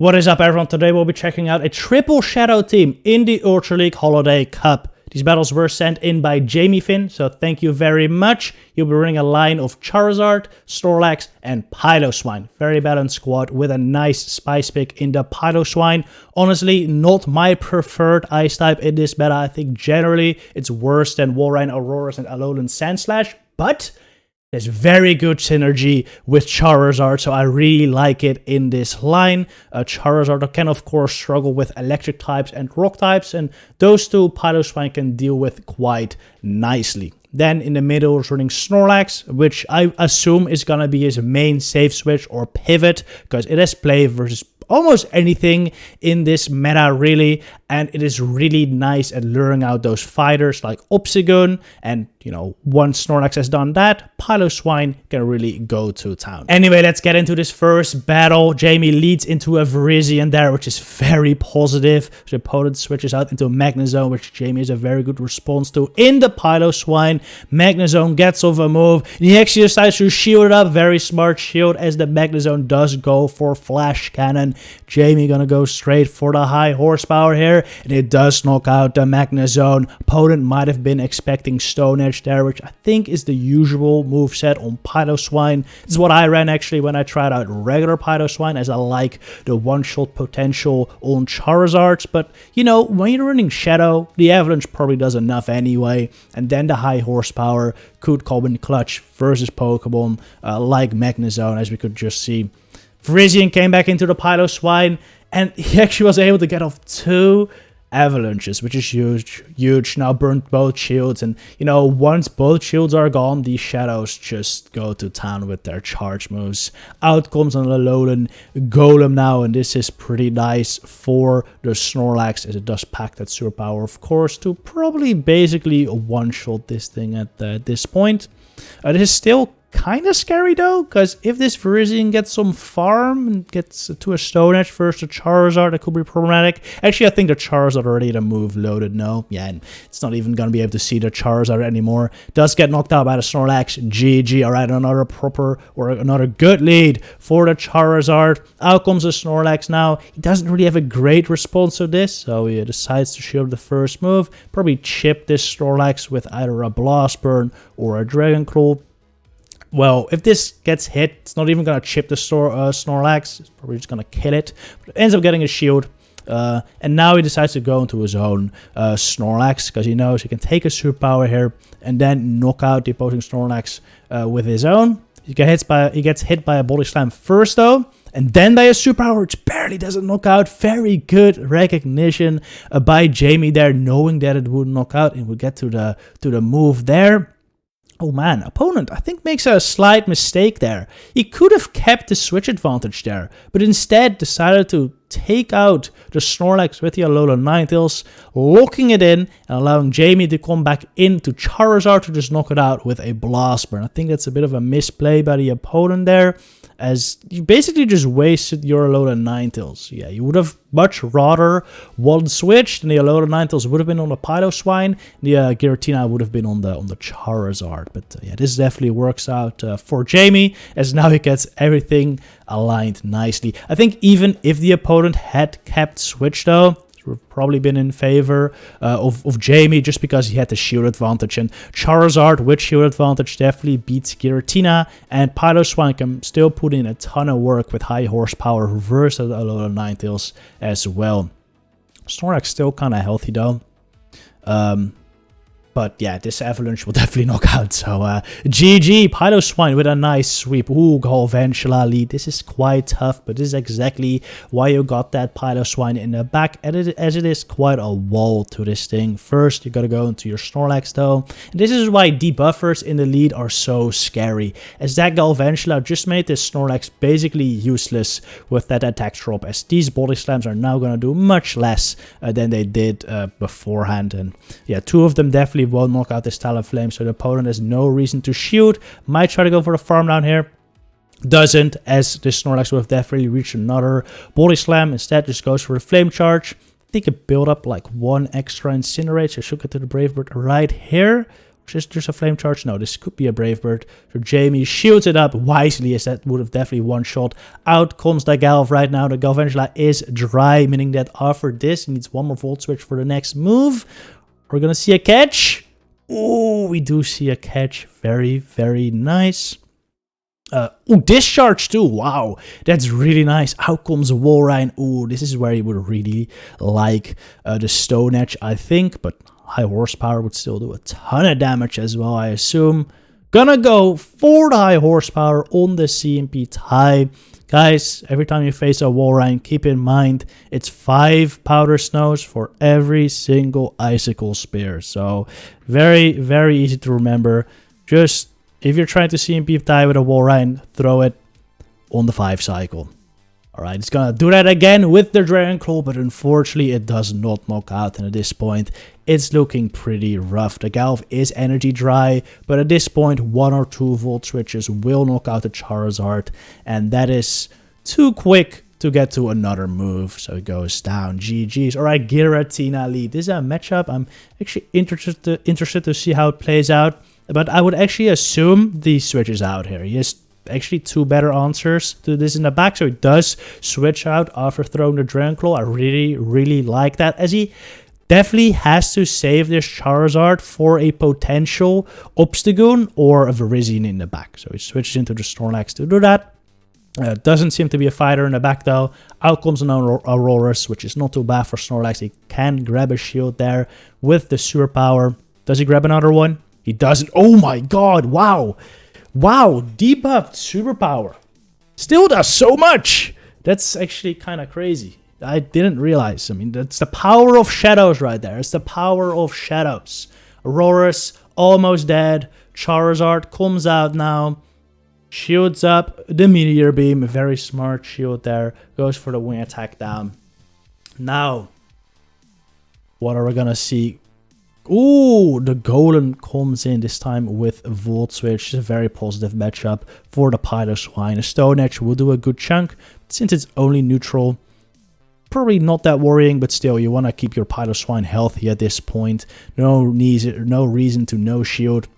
What is up, everyone? Today we'll be checking out a triple shadow team in the Ultra League Holiday Cup. These battles were sent in by Jamie Finn, so thank you very much. You'll be running a line of Charizard, Snorlax, and Piloswine. Very balanced squad with a nice spice pick in the Piloswine. Honestly, not my preferred ice type in this meta. I think generally it's worse than Walrein, Auroras, and Alolan Sandslash, but there's very good synergy with Charizard, so I really like it in this line. Charizard can, of course, struggle with electric types and rock types, and those two Piloswine can deal with quite nicely. Then in the middle is running Snorlax, which I assume is going to be his main save switch or pivot, because it has play versus almost anything in this meta, really, and it is really nice at luring out those fighters like Obsidian, and you know, once Snorlax has done that, Piloswine can really go to town. Anyway, let's get into this first battle. Jamie leads into a Virizion there, which is very positive. The opponent switches out into a Magnezone, which Jamie has a very good response to in the Piloswine. Magnezone gets off a move, and he actually decides to shield it up. Very smart shield, as the Magnezone does go for Flash Cannon. Jamie gonna go straight for the high horsepower here, and it does knock out the Magnezone. Opponent might have been expecting Stone Edge there, which I think is the usual moveset on Piloswine. This is what I ran actually when I tried out regular Piloswine, as I like the one-shot potential on Charizards. But you know, when you're running Shadow, the Avalanche probably does enough anyway, and then the high horsepower could come in clutch versus Pokemon like Magnezone, as we could just see. Virizion came back into the Piloswine, and he actually was able to get off two Avalanches, which is huge. Now burnt both shields, and you know, once both shields are gone, these Shadows just go to town with their charge moves. Out comes an Alolan Golem now, and this is pretty nice for the Snorlax, as it does pack that superpower, of course, to probably basically one-shot this thing at this point. This is still kind of scary though, because if this Virizion gets some farm and gets to a Stone Edge versus the Charizard, that could be problematic. Actually, I think the Charizard already had a move loaded. No, yeah, and it's not even going to be able to see the Charizard anymore. Does get knocked out by the Snorlax. GG. All right, another proper or another good lead for the Charizard. Out comes the Snorlax now. He doesn't really have a great response to this, so he decides to shield the first move. Probably chip this Snorlax with either a Blast Burn or a Dragon Claw. Well, if this gets hit, it's not even going to chip the Snorlax. It's probably just going to kill it. But it ends up getting a shield. And now he decides to go into his own Snorlax, because he knows he can take a superpower here and then knock out the opposing Snorlax with his own. He gets hit by a Body Slam first, though, and then by a superpower, which barely doesn't knock out. Very good recognition by Jamie there, knowing that it would knock out, and we get to the move there. Oh man, opponent, I think, makes a slight mistake there. He could have kept the switch advantage there, but instead decided to take out the Snorlax with the Alolan Ninetales, locking it in and allowing Jamie to come back into Charizard to just knock it out with a Blast Burn. I think that's a bit of a misplay by the opponent there, as you basically just wasted your Alolan Ninetales. Yeah, you would have much rather one switch, and the Alolan Ninetales would have been on the Piloswine, the Giratina would have been on the Charizard. But yeah, this definitely works out for Jamie, as now he gets everything aligned nicely. I think even if the opponent had kept switch though, it would have probably been in favor of Jamie, just because he had the shield advantage, and Charizard with shield advantage definitely beats Giratina, and Piloswine can still put in a ton of work with high horsepower versus the Alolan Ninetales as well. Snorlax still kind of healthy though. But yeah, this Avalanche will definitely knock out. So GG, Piloswine with a nice sweep. Ooh, Galvantula lead. This is quite tough, but this is exactly why you got that Piloswine in the back, as it is quite a wall to this thing. First, you gotta go into your Snorlax though. And this is why debuffers in the lead are so scary, as that Galvantula just made this Snorlax basically useless with that attack drop, as these Body Slams are now gonna do much less than they did beforehand. And yeah, two of them definitely won't knock out this Talonflame, so the opponent has no reason to shield. Might try to go for the farm down here. Doesn't, as this Snorlax would have definitely reached another Body Slam. Instead, just goes for the Flame Charge. I think it build up like one extra Incinerate, so I should get to the Brave Bird right here. just a flame charge? No, this could be a Brave Bird. So Jamie shields it up wisely, as that would have definitely one shot. Out comes the Galv right now. The Galvantula is dry, meaning that after this, he needs one more Volt Switch for the next move. We're gonna see a catch. Oh, we do see a catch. Very, very nice. Discharge too. Wow, that's really nice. Out comes Walrein. Oh, this is where you would really like the Stone Edge, I think, but high horsepower would still do a ton of damage as well, I assume. Gonna go for the high horsepower on the CMP tie. Guys, every time you face a Walrein, keep in mind it's 5 Powder Snows for every single Icicle Spear. So very, very easy to remember. Just if you're trying to CMP tie with a Walrein, throw it on the 5 cycle. Alright, it's gonna do that again with the Dragon Claw, but unfortunately it does not knock out, and at this point it's looking pretty rough. The Galv is energy dry, but at this point 1 or 2 Volt Switches will knock out the Charizard, and that is too quick to get to another move, so it goes down. GG's. Alright, Giratina lead. This is a matchup I'm actually interested to see how it plays out, but I would actually assume he switches out here. He has actually 2 better answers to this in the back, so he does switch out after throwing the Dragon Claw. I really, really like that, as he definitely has to save this Charizard for a potential Obstagoon or a Virizion in the back. So he switches into the Snorlax to do that. Doesn't seem to be a fighter in the back though. Out comes an Aurorus, which is not too bad for Snorlax. He can grab a shield there with the Super Power. Does he grab another one? He doesn't. Oh my god, wow. Wow, debuffed Superpower. Still does so much. That's actually kind of crazy. I didn't realize. I mean, that's the power of shadows right there. It's the power of shadows. Aurorus, almost dead. Charizard comes out now. Shields up the Meteor Beam. A very smart shield there. Goes for the wing attack down. Now, what are we going to see? Ooh, the Golem comes in this time with Volt Switch. It's a very positive matchup for the Piloswine. A Stone Edge will do a good chunk. Since it's only neutral, probably not that worrying, but still, you want to keep your Piloswine healthy at this point. No reason to no shield.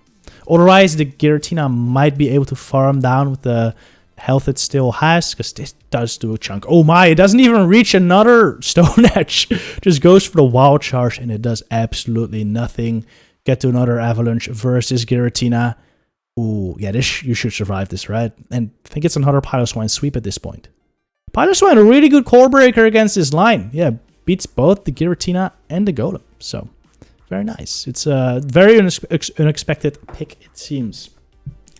Otherwise, the Giratina might be able to farm down with the health it still has, because this does do a chunk. Oh my, it doesn't even reach another Stone Edge. Just goes for the Wild Charge, and it does absolutely nothing. Get to another Avalanche versus Giratina. Ooh, yeah, you should survive this, right? And I think it's another Piloswine sweep at this point. Piloswine, a really good core breaker against this line. Yeah, beats both the Giratina and the Golem. So, very nice. It's a very unexpected pick, it seems.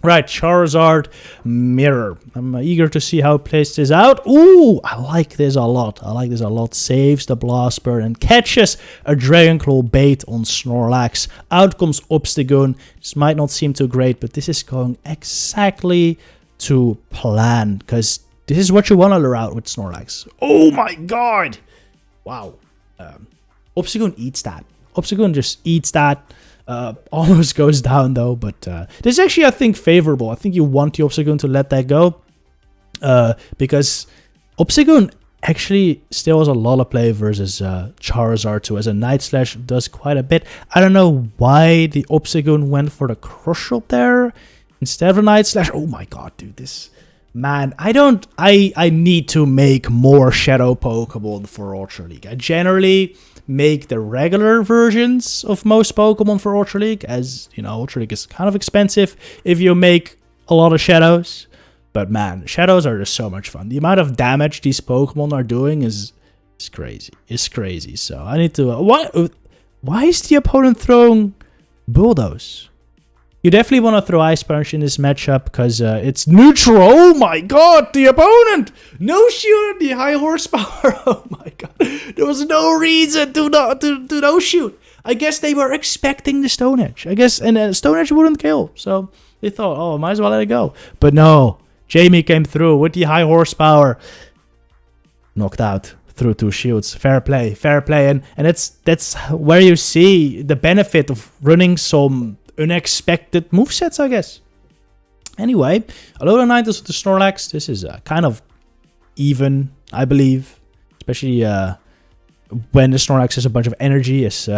Right, Charizard Mirror. I'm eager to see how it plays this out. Ooh, I like this a lot. I like this a lot. Saves the Blast Bird and catches a Dragon Claw bait on Snorlax. Out comes Obstagoon. This might not seem too great, but this is going exactly to plan, because this is what you want to lure out with Snorlax. Oh my god! Wow. Obstagoon eats that. Obstagoon just eats that. Almost goes down though, but this is actually, I think, favorable. I think you want the Obstagoon to let that go, because Obstagoon actually still has a lot of play versus Charizard too, as a Night Slash does quite a bit. I don't know why the Obstagoon went for the Crush Up there instead of a Night Slash. Oh my god, dude, this... Man, I need to make more Shadow Pokemon for Ultra League. I generally make the regular versions of most Pokemon for Ultra League, as, you know, Ultra League is kind of expensive if you make a lot of Shadows. But man, Shadows are just so much fun. The amount of damage these Pokemon are doing is crazy. It's crazy. So I need to... why is the opponent throwing Bulldoze? You definitely want to throw Ice Punch in this matchup because it's neutral. Oh my god, the opponent! No shoot, the high horsepower. Oh my god. There was no reason to no shoot. I guess they were expecting the Stone Edge. I guess, and Stone Edge wouldn't kill. So they thought, oh, might as well let it go. But no, Jamie came through with the high horsepower. Knocked out through 2 shields. Fair play, fair play. And that's where you see the benefit of running some unexpected movesets, I guess. Anyway, Alola-Ninetales with the Snorlax. This is kind of even, I believe. Especially when the Snorlax has a bunch of energy, is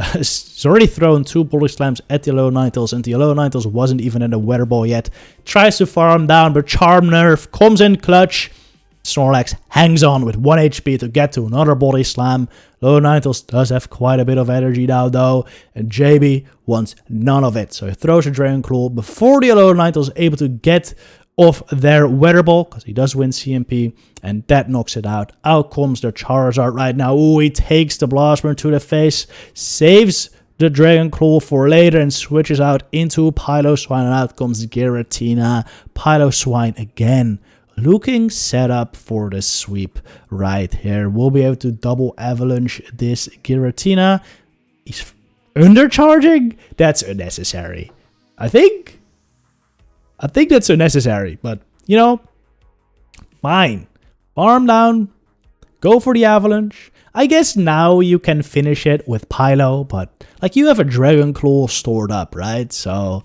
already thrown 2 Body Slams at the Alolan Ninetales, and the Alolan Ninetales wasn't even in the Weather Ball yet. Tries to farm down, but Charm Nerve comes in clutch. Snorlax hangs on with 1 HP to get to another Body Slam. Alolan Ninetales does have quite a bit of energy now though, and JB wants none of it. So he throws a Dragon Claw before the Alolan Ninetales is able to get off their Weather Ball, because he does win CMP, and that knocks it out. Out comes the Charizard right now. Ooh, he takes the Blast Burn to the face, saves the Dragon Claw for later, and switches out into Piloswine, and out comes Giratina. Piloswine again, looking set up for the sweep right here. We'll be able to double Avalanche this Giratina. He's undercharging? That's unnecessary. I think that's unnecessary, but, you know, fine. Farm down, go for the Avalanche. I guess now you can finish it with Pylo, but, like, you have a Dragon Claw stored up, right? So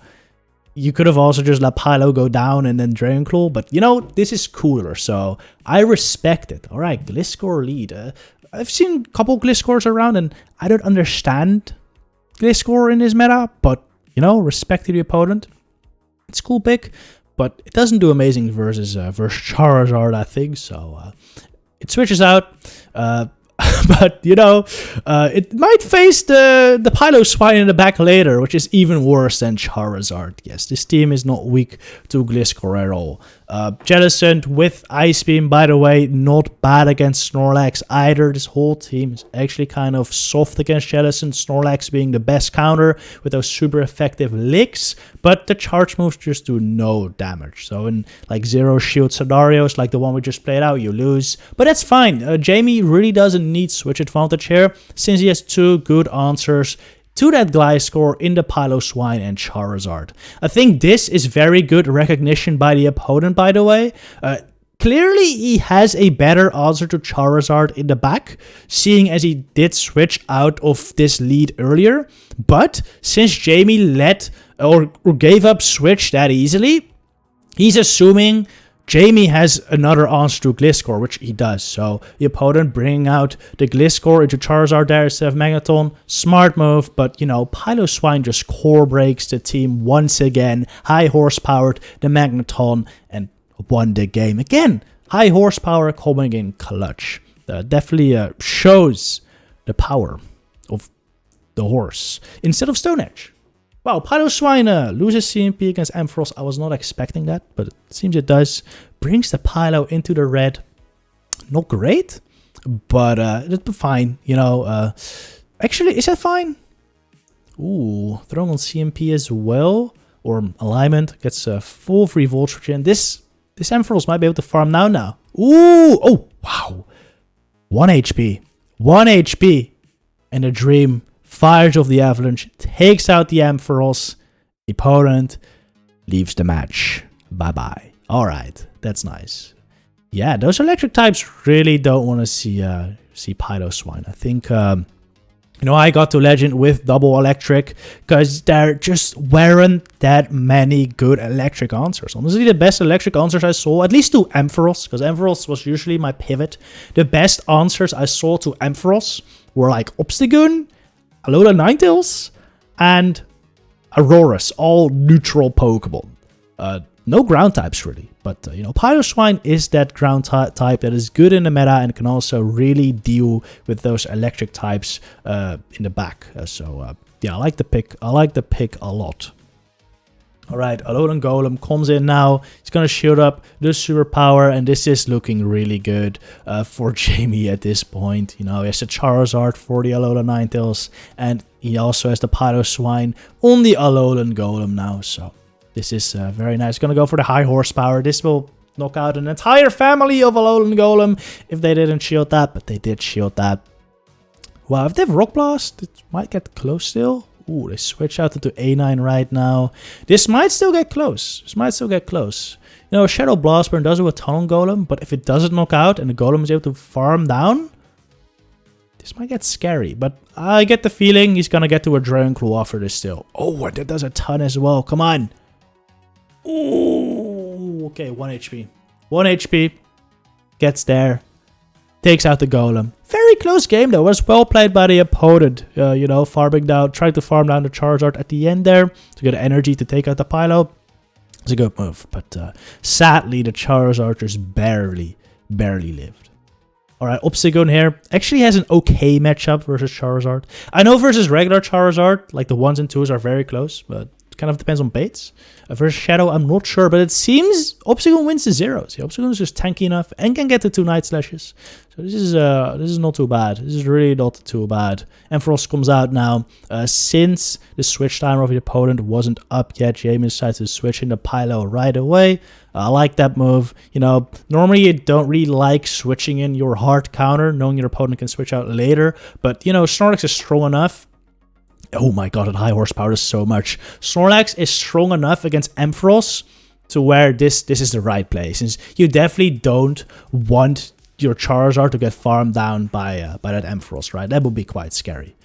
you could have also just let Pylo go down and then Dragon Claw, but, you know, this is cooler, so I respect it. All right, Gliscor lead. I've seen a couple Gliscors around, and I don't understand Gliscor in this meta, but, you know, respect to the opponent. It's a cool pick, but it doesn't do amazing versus Charizard, I think. So it switches out. But, you know, it might face the Piloswine in the back later, which is even worse than Charizard. Yes, this team is not weak to Gliscor at all. Jellicent with Ice Beam, by the way, not bad against Snorlax either. This whole team is actually kind of soft against Jellicent, Snorlax being the best counter with those super effective licks, but the charge moves just do no damage. So in like zero shield scenarios like the one we just played out, you lose. But that's fine. Jamie really doesn't need switch advantage here, since he has 2 good answers to that Gliscor in the Piloswine and Charizard. I think this is very good recognition by the opponent, by the way. Clearly, he has a better answer to Charizard in the back, seeing as he did switch out of this lead earlier. But since Jamie let or gave up switch that easily, he's assuming Jamie has another answer to Gliscor, which he does. So the opponent bringing out the Gliscor into Charizard there instead of Magneton. Smart move, but, you know, Piloswine just core breaks the team once again. High horsepowered the Magneton and won the game. Again, high horsepower coming in clutch. Definitely shows the power of the horse instead of Stone Edge. Wow, Piloswine loses CMP against Ampharos. I was not expecting that, but it seems it does. Brings the Pylo into the red. Not great, but it's fine. You know, actually, is that fine? Ooh, throwing on CMP as well. Or alignment. Gets a full free Voltage in. This Ampharos might be able to farm now. Ooh, oh, wow. 1 HP. 1 HP. And a Dream fires off the Avalanche, takes out the Ampharos. The opponent leaves the match. Bye-bye. Alright, that's nice. Yeah, those electric types really don't want to see Piloswine. I think, you know, I got to Legend with double electric because there just weren't that many good electric answers. Honestly, the best electric answers I saw, at least to Ampharos, because Ampharos was usually my pivot. The best answers I saw to Ampharos were like Obstagoon, Alolan Ninetales, and Auroras, all neutral Pokemon. No ground types really, but you know, Piloswine is that ground type that is good in the meta and can also really deal with those electric types in the back. Yeah, I like the pick. I like the pick a lot. Alright, Alolan Golem comes in now. He's going to shield up the superpower, and this is looking really good for Jamie at this point. You know, he has the Charizard for the Alolan Ninetales, and he also has the Piloswine on the Alolan Golem now. So this is very nice. Going to go for the high horsepower. This will knock out an entire family of Alolan Golem if they didn't shield that, but they did shield that. Wow, if they have Rock Blast, it might get close still. Ooh, they switch out into A9 right now. This might still get close. This might still get close. You know, Shadow Blast Burn does do a ton on Golem, but if it doesn't knock out and the Golem is able to farm down, this might get scary. But I get the feeling he's going to get to a Dragon Claw after this still. Oh, and that does a ton as well. Come on. Ooh, okay, 1 HP. 1 HP. Gets there. Takes out the Golem. Very close game, though. It was well played by the opponent. You know, farming down, trying to farm down the Charizard at the end there to get energy to take out the Pylo. It's a good move, but sadly, the Charizard just barely lived. Alright, Obstagoon here actually has an okay matchup versus Charizard. I know versus regular Charizard, like the 1s and 2s are very close, but it kind of depends on baits. Versus Shadow, I'm not sure, but it seems Obstagoon wins the 0s. Yeah, Obstagoon is just tanky enough and can get the 2 Night Slashes. So this is not too bad. This is really not too bad. Ampharos comes out now. Since the switch timer of the opponent wasn't up yet, Jamie decides to switch into Pylo right away. I like that move. You know, normally you don't really like switching in your hard counter, knowing your opponent can switch out later. But, you know, Snorlax is strong enough. Oh my god, that high horsepower is so much. Snorlax is strong enough against Ampharos to where this is the right play. Since you definitely don't want your Charizard to get farmed down by that Ampharos, right? That would be quite scary.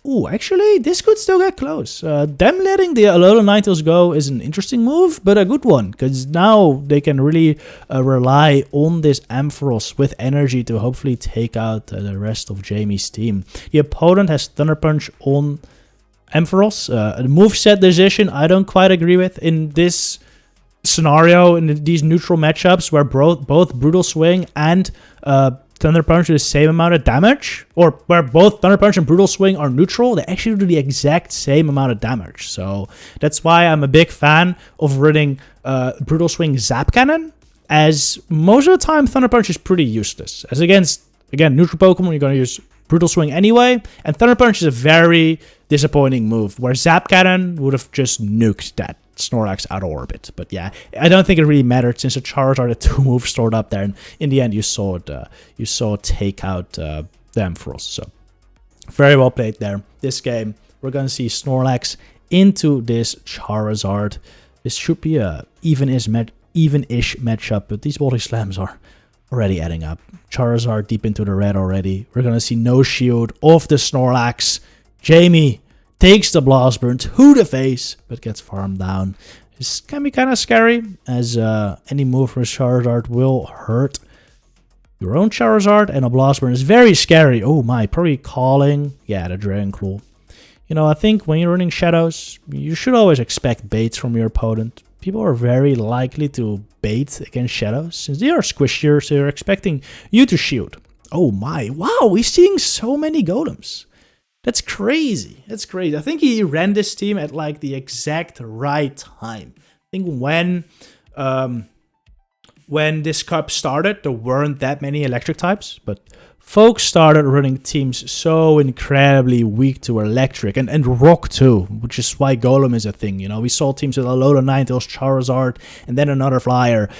Ooh, actually, this could still get close. Them letting the Alola Ninetales go is an interesting move, but a good one. Because now they can really rely on this Ampharos with energy to hopefully take out the rest of Jamie's team. The opponent has Thunder Punch on Ampharos. A moveset decision I don't quite agree with in this scenario, in these neutral matchups where both Brutal Swing and Thunder Punch do the same amount of damage, or where both Thunder Punch and Brutal Swing are neutral, they actually do the exact same amount of damage. So that's why I'm a big fan of running Brutal Swing Zap Cannon, as most of the time Thunder Punch is pretty useless. As against, again, neutral Pokemon, you're going to use Brutal Swing anyway, and Thunder Punch is a very disappointing move, where Zap Cannon would have just nuked that Snorlax out of orbit. But yeah, I don't think it really mattered since the Charizard had 2 moves stored up there, and in the end you saw it take out the Ampharos. So very well played there. This game, we're gonna see Snorlax into this Charizard. This should be a even-ish matchup, but these body slams are already adding up. Charizard deep into the red already. We're gonna see no shield off the Snorlax. Jamie takes the Blast Burn to the face, but gets farmed down. This can be kind of scary, as any move from Charizard will hurt your own Charizard, and a Blast Burn is very scary. Oh my, probably calling. Yeah, the Dragon Claw. You know, I think when you're running Shadows, you should always expect baits from your opponent. People are very likely to bait against Shadows, since they are squishier, so they're expecting you to shield. Oh my, wow, he's seeing so many Golems. That's crazy. That's crazy. I think he ran this team at like the exact right time. I think when this cup started, there weren't that many electric types, but folks started running teams so incredibly weak to electric and rock too, which is why Golem is a thing. You know, we saw teams with Alola Ninetales, Charizard, and then another flyer.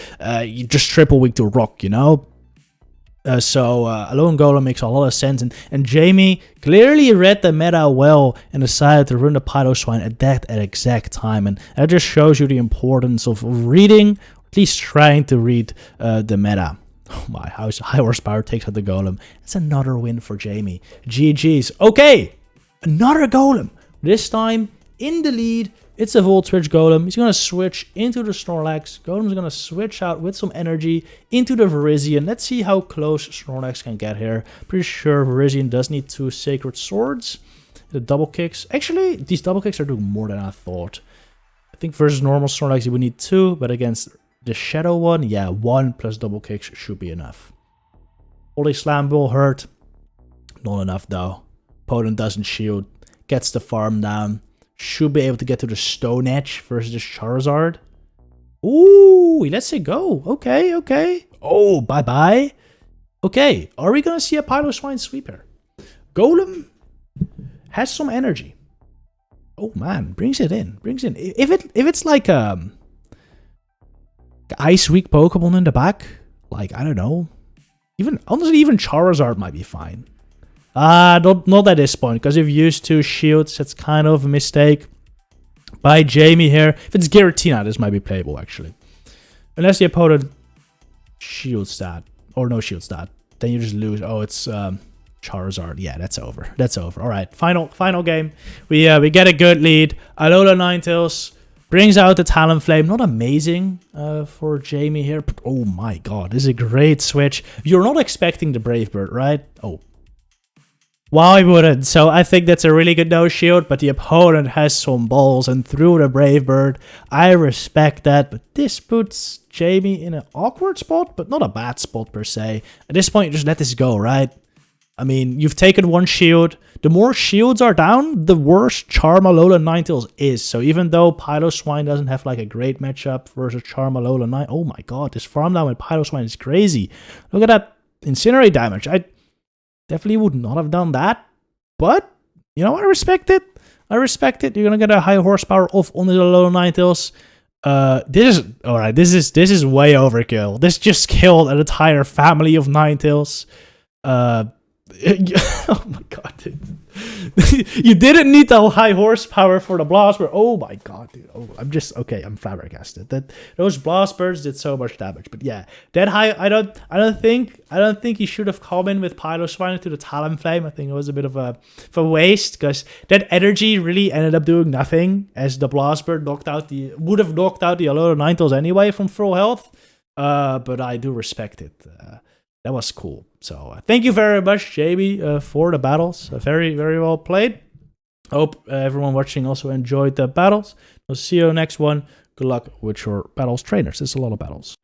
You just triple weak to rock, you know? Alolan Golem makes a lot of sense, and Jamie clearly read the meta well and decided to run the Piloswine at that exact time, and that just shows you the importance of reading, or at least trying to read the meta. Oh my, high horsepower takes out the Golem. It's another win for Jamie. GG's. Okay, another Golem. This time in the lead. It's a Volt Switch Golem. He's going to switch into the Snorlax. Golem's going to switch out with some energy into the Virizion. Let's see how close Snorlax can get here. Pretty sure Virizion does need 2 Sacred Swords. The double kicks. Actually, these double kicks are doing more than I thought. I think versus normal Snorlax you would need 2, but against the Shadow one, yeah, 1 plus double kicks should be enough. Holy Slam will hurt. Not enough though. Opponent doesn't shield. Gets the farm down. Should be able to get to the Stone Edge versus the Charizard. Ooh, he lets it go. Okay, okay. Oh, bye-bye. Okay, are we going to see a Piloswine sweep here? Golem has some energy. Oh, man, brings it in. Brings in. If it's like Ice Weak Pokemon in the back, like, I don't know. Honestly, even Charizard might be fine. Not at this point, because if you use 2 shields, that's kind of a mistake by Jamie here. If it's Giratina, this might be playable, actually. Unless the opponent shield stat, or no shield stat, then you just lose. Oh, it's Charizard. Yeah, that's over. That's over. All right, final game. We get a good lead. Alola Ninetales brings out the Talonflame. Not amazing for Jamie here, but oh my god, this is a great switch. You're not expecting the Brave Bird, right? Oh. Why wouldn't? So I think that's a really good no shield, but the opponent has some balls and threw the Brave Bird. I respect that, but this puts Jamie in an awkward spot, but not a bad spot per se. At this point, just let this go, right? I mean, you've taken one shield. The more shields are down, the worse Charmalola Ninetales is. So even though Piloswine doesn't have like a great matchup versus Charmalola 9, oh my god, this farm down with Piloswine is crazy. Look at that Incinerate damage. I definitely would not have done that. But, you know, I respect it. I respect it. You're gonna get a high horsepower off on the low Ninetales. This is alright. This is way overkill. This just killed an entire family of Ninetales. Oh my god, dude. You didn't need the high horsepower for the blast bird. Oh my god, dude. Oh, I'm flabbergasted. Those blast birds did so much damage. But yeah, that high, I don't think he should have come in with Piloswine into the Talonflame. I think it was a bit of a waste, because that energy really ended up doing nothing, as the blast bird would have knocked out the Alola Ninetales anyway from full health. But I do respect it. That was cool. So thank you very much, JB, for the battles. Very, very well played. Hope everyone watching also enjoyed the battles. We'll see you next one. Good luck with your battles trainers. There's a lot of battles.